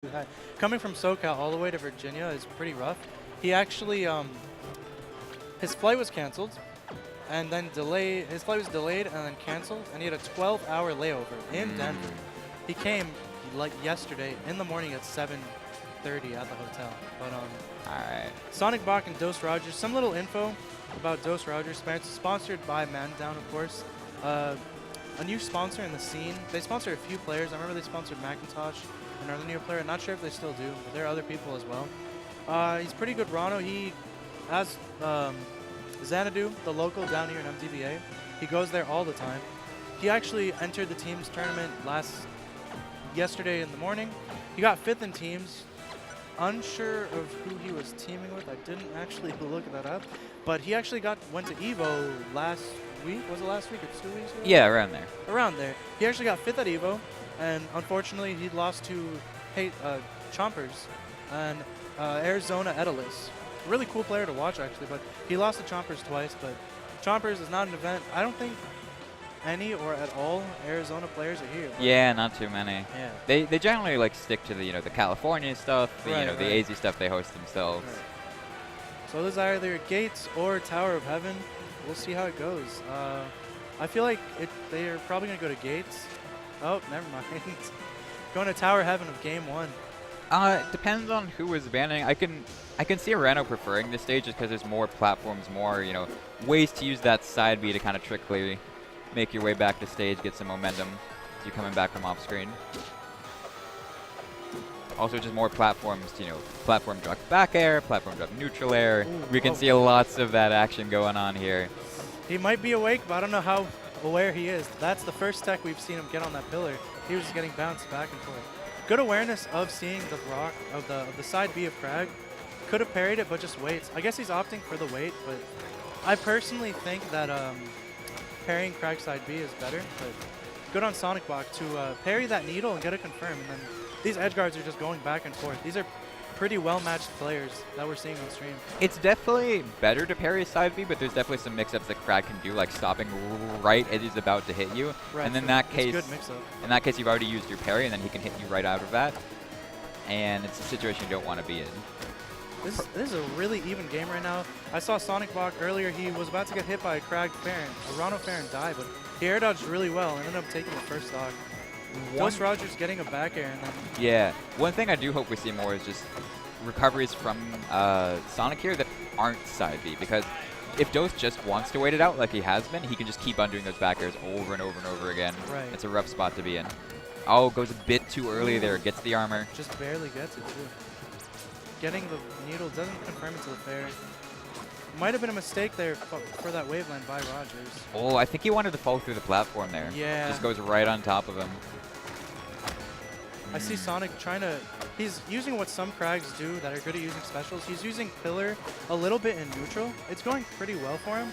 high. Coming from SoCal all the way to Virginia is pretty rough. He actually, his flight was canceled, and then delayed. His flight was delayed and then canceled, and he had a 12-hour layover in Denver. He came like yesterday in the morning at 7:30 at the hotel. But Alright. sonicbhoc and DosRogers. Some little info about DosRogers. Sponsored by Mandown, of course. A new sponsor in the scene. They sponsor a few players. I remember they sponsored Macintosh, another new player. Not sure if they still do, but there are other people as well. He's pretty good Ranno. He has Xanadu, the local down here in MTBA. He goes there all the time. He actually entered the team's tournament yesterday in the morning. He got 5th in teams. Unsure of who he was teaming with. I didn't actually look that up. But he actually went to EVO last week. Was it last week or 2 weeks ago? Yeah, around there. Around there. He actually got 5th at EVO. And unfortunately, he lost to Chompers and Arizona Edalis. Really cool player to watch, actually. But he lost to Chompers twice. But Chompers is not an event. I don't think any or at all Arizona players are here. Yeah, not too many. Yeah. They generally like stick to the the California stuff, the the AZ stuff they host themselves. Right. So there's either Gates or Tower of Heaven. We'll see how it goes. I feel like they are probably gonna go to Gates. Oh, never mind. Going to Tower Heaven of Game 1. It depends on who is banning. I can see Ranno preferring this stage just because there's more platforms, more ways to use that side B to kind of trickily make your way back to stage, get some momentum as you're coming back from off screen. Also, just more platforms, platform drop back air, platform drop neutral air. Ooh, we can see lots of that action going on here. He might be awake, but I don't know how aware he is. That's the first tech we've seen him get on that pillar. He was just getting bounced back and forth. Good awareness of seeing the rock of the side B of Kragg. Could have parried it, but just waits. I guess he's opting for the wait, but I personally think that parrying Kragg side B is better. But good on sonicbhoc to parry that needle and get it confirmed. And then these edge guards are just going back and forth. These are pretty well-matched players that we're seeing on stream. It's definitely better to parry side B, but there's definitely some mix-ups that Kragg can do, like stopping right as he's about to hit you. Right, and in that case, good mix-up. In that case, you've already used your parry, and then he can hit you right out of that. And it's a situation you don't want to be in. This is a really even game right now. I saw sonicbhoc earlier. He was about to get hit by a Kragg Farron. A Ranno Farron died, but he air dodged really well and ended up taking the first stock. DosRogers getting a back air. And then yeah. One thing I do hope we see more is just recoveries from Sonic here that aren't side B, because if Dos just wants to wait it out like he has been, he can just keep undoing those back airs over and over and over again. Right. It's a rough spot to be in. Oh, goes a bit too early there. Gets the armor. Just barely gets it, too. Getting the needle doesn't confirm it to the fair. Might have been a mistake there for that waveland by Rogers. Oh, I think he wanted to fall through the platform there. Yeah. Just goes right on top of him. I see Sonic trying to... He's using what some Kraggs do that are good at using specials. He's using Pillar a little bit in neutral. It's going pretty well for him.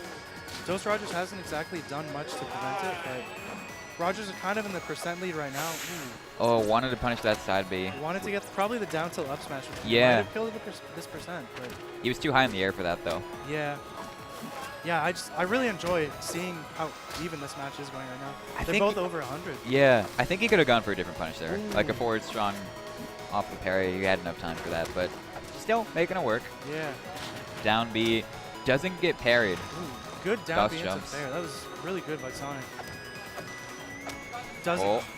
DosRogers hasn't exactly done much to prevent it, but Rogers is kind of in the percent lead right now. Ooh. Oh, wanted to punish that side B. Wanted to get probably the down tilt up smash. Yeah. Might have killed this percent, but... He was too high in the air for that, though. Yeah. Yeah, I really enjoy seeing how even this match is going right now. They're both over 100. Yeah, I think he could have gone for a different punish there. Ooh. Like a forward strong off the parry. He had enough time for that, but still making it work. Yeah. Down B doesn't get parried. Ooh, good down B into fair. That was really good by Sonic.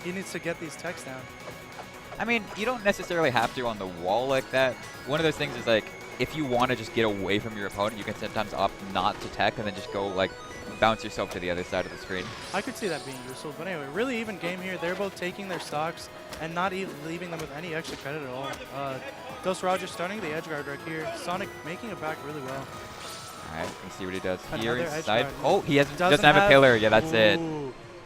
He needs to get these techs down. I mean, you don't necessarily have to on the wall like that. One of those things is like, if you want to just get away from your opponent, you can sometimes opt not to tech and then just go like bounce yourself to the other side of the screen. I could see that being useful, but anyway, really even game here. They're both taking their stocks and not even leaving them with any extra credit at all. DosRogers starting the edge guard right here. Sonic making it back really well. All right, let's see what he does here Another inside. edge guard. Oh, he doesn't have a pillar. Yeah, that's it.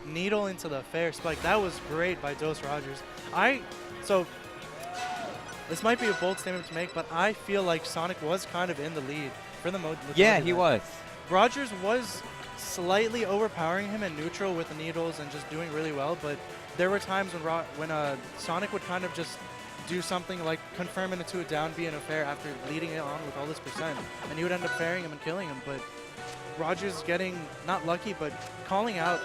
Needle into the fair spike. That was great by DosRogers. So this might be a bold statement to make, but I feel like Sonic was kind of in the lead for the mode. Yeah, he was. Rogers was slightly overpowering him in neutral with the needles and just doing really well, but there were times when Sonic would kind of just do something like confirm it into a down B in a fair after leading it on with all this percent, and he would end up fairing him and killing him. But Rogers getting not lucky, but calling out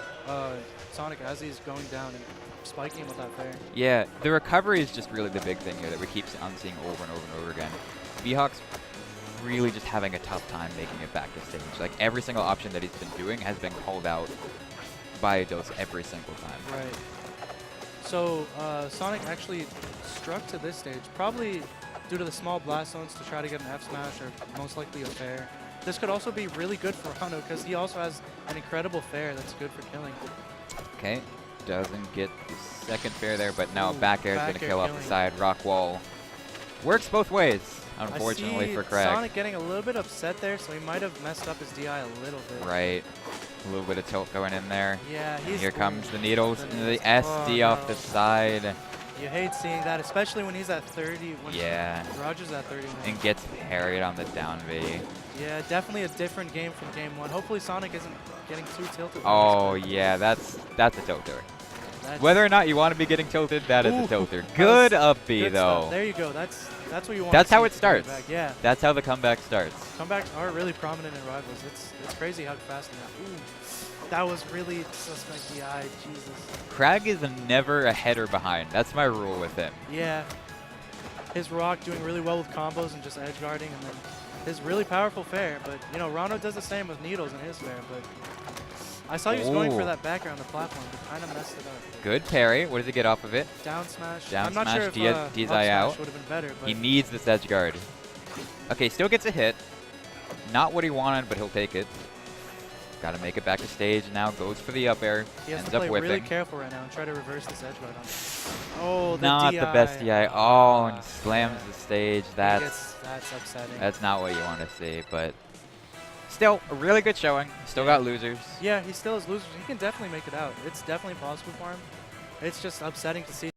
Sonic as he's going down and spiking him with that fair. Yeah, the recovery is just really the big thing here that we keep on seeing over and over and over again. bhoc's really just having a tough time making it back to stage. Like, every single option that he's been doing has been called out by Dos every single time. Right. So Sonic actually struck to this stage, probably due to the small blast zones to try to get an F smash or most likely a fair. This could also be really good for Ranno because he also has an incredible fair that's good for killing. Okay, doesn't get the second fair there, but now back air is going to kill off the killing. side. Rock wall works both ways, unfortunately, I see for Kragg. Sonic getting a little bit upset there, so he might have messed up his DI a little bit. Right, a little bit of tilt going in there. Yeah, he's Here comes the needles into the Oh, SD off the no. side. You hate seeing that, especially when he's at 30. When Yeah. Roger's at 30 now. And gets parried on the down B. Yeah, definitely a different game from game one. Hopefully Sonic isn't getting too tilted. Oh yeah, that's a tilter. That's Whether or not you want to be getting tilted, that is a Ooh, tilter. that Good was up B good though. stuff. There you go. That's what you want. That's to how see it to bring starts. back. Yeah, That's how the comeback starts. comebacks are really prominent in Rivals. It's crazy how fast they are. Ooh, that was really suspect DI. Jesus. Kragg is never ahead or behind. That's my rule with him. Yeah. His rock doing really well with combos and just edge guarding, and then his really powerful fair. But you know, Ranno does the same with needles in his fair. But I saw he was going for Ooh. that back air on the platform, but kind of messed it up. Good parry. What does he get off of it? Down smash. Down I'm not smash, sure if DI up smash out. would have been better. But He needs this edge guard. Okay, still gets a hit. Not what he wanted, but he'll take it. Got to make it back to stage now. Goes for the up air. he has Ends to up play whipping. really careful right now and try to reverse this edge guard on him. Oh, the Not DI. the best DI. Oh, and slams the stage. That's upsetting. that's not what you want to see, but still a really good showing. Still got losers. Yeah, he still has losers. He can definitely make it out. It's definitely possible for him. It's just upsetting to see.